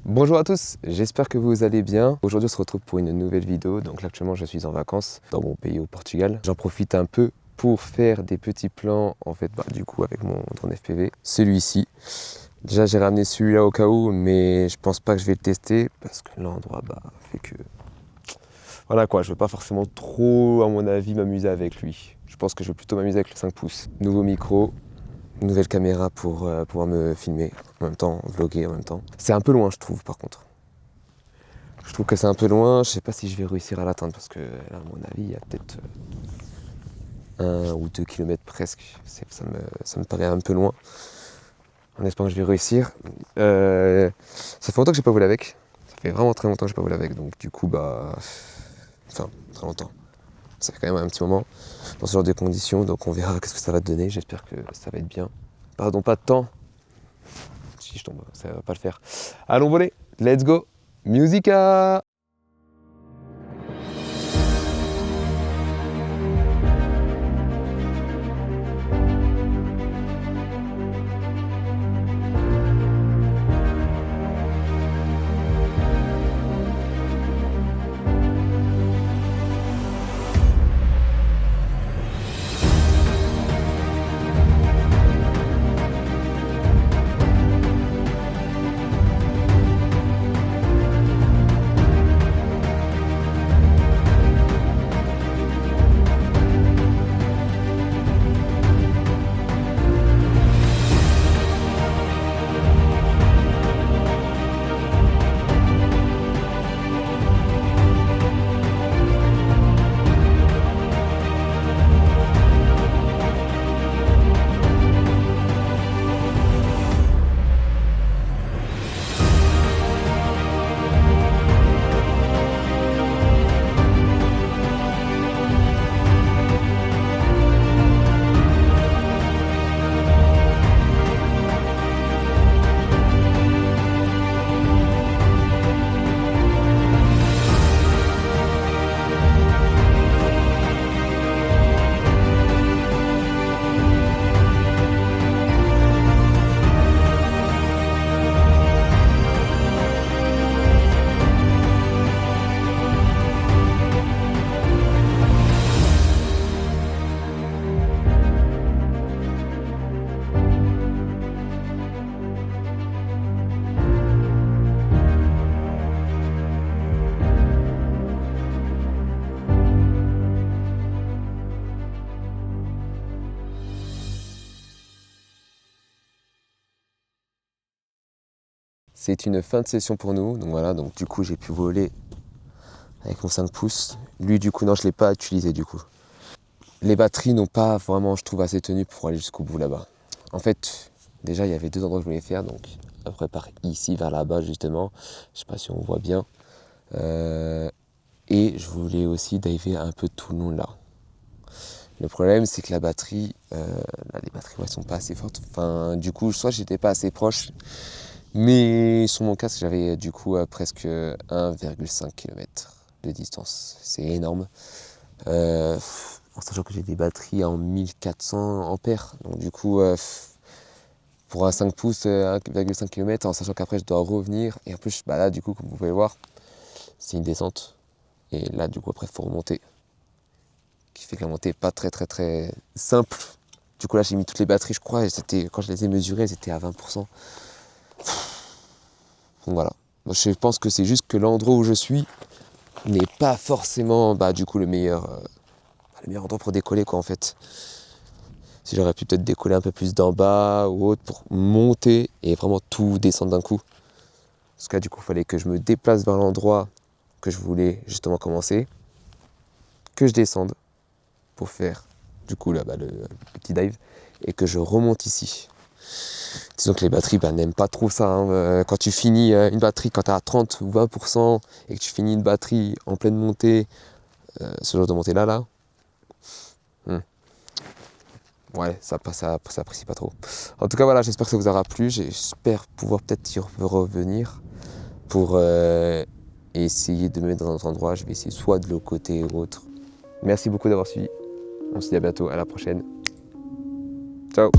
Bonjour à tous, j'espère que vous allez bien. Aujourd'hui on se retrouve pour une nouvelle vidéo. Donc là actuellement je suis en vacances dans mon pays au Portugal. J'en profite un peu pour faire des petits plans en fait du coup avec mon drone FPV. Celui-ci. Déjà j'ai ramené celui-là au cas où, mais je pense pas que je vais le tester parce que l'endroit fait que... Voilà quoi, je veux pas forcément trop à mon avis m'amuser avec lui. Je pense que je vais plutôt m'amuser avec le 5 pouces. Nouveau micro. Nouvelle caméra pour pouvoir me filmer en même temps, vlogger en même temps. C'est un peu loin je trouve par contre. Je trouve que c'est un peu loin, je sais pas si je vais réussir à l'atteindre parce que là, à mon avis il y a peut-être 1 ou 2 kilomètres presque. Ça me paraît un peu loin. En espérant que je vais réussir. Ça fait longtemps que j'ai pas volé avec. Ça fait vraiment très longtemps que j'ai pas volé avec. Donc du coup enfin très longtemps. Ça fait quand même un petit moment dans ce genre de conditions. Donc on verra qu'est-ce que ça va donner. J'espère que ça va être bien. Pardon, pas de temps. Si je tombe, ça va pas le faire. Allons voler, let's go, musica! C'est une fin de session pour nous, donc voilà, donc du coup j'ai pu voler avec mon 5 pouces. Lui du coup non, je ne l'ai pas utilisé du coup. Les batteries n'ont pas vraiment, je trouve, assez tenu pour aller jusqu'au bout là-bas. En fait, déjà il y avait 2 endroits que je voulais faire, donc après par ici vers là-bas justement, je sais pas si on voit bien. Et je voulais aussi diver un peu tout le long là. Le problème c'est que la batterie, là les batteries elles sont pas assez fortes. Enfin du coup soit j'étais pas assez proche. Mais sur mon casque, j'avais du coup presque 1,5 km de distance. C'est énorme. En sachant que j'ai des batteries en 1400 ampères. Donc du coup, pour un 5 pouces, 1,5 km, en sachant qu'après je dois revenir. Et en plus, là du coup, comme vous pouvez voir, c'est une descente. Et là du coup, après, il faut remonter. Qui fait que la montée n'est pas très simple. Du coup là, j'ai mis toutes les batteries, je crois. Et quand je les ai mesurées, elles étaient à 20%. Donc voilà, je pense que c'est juste que l'endroit où je suis n'est pas forcément du coup le meilleur endroit pour décoller quoi en fait. Si j'aurais pu peut-être décoller un peu plus d'en bas ou autre pour monter et vraiment tout descendre d'un coup. Parce que là du coup il fallait que je me déplace vers l'endroit que je voulais justement commencer, que je descende pour faire du coup là le petit dive et que je remonte ici. Disons que les batteries n'aiment pas trop ça. Hein. Quand tu finis une batterie, quand tu as 30 ou 20% et que tu finis une batterie en pleine montée, ce genre de montée là, ouais, ça apprécie pas trop. En tout cas, voilà, j'espère que ça vous aura plu. J'espère pouvoir peut-être y revenir pour essayer de me mettre dans un autre endroit. Je vais essayer soit de l'autre côté ou autre. Merci beaucoup d'avoir suivi. On se dit à bientôt, à la prochaine. Ciao.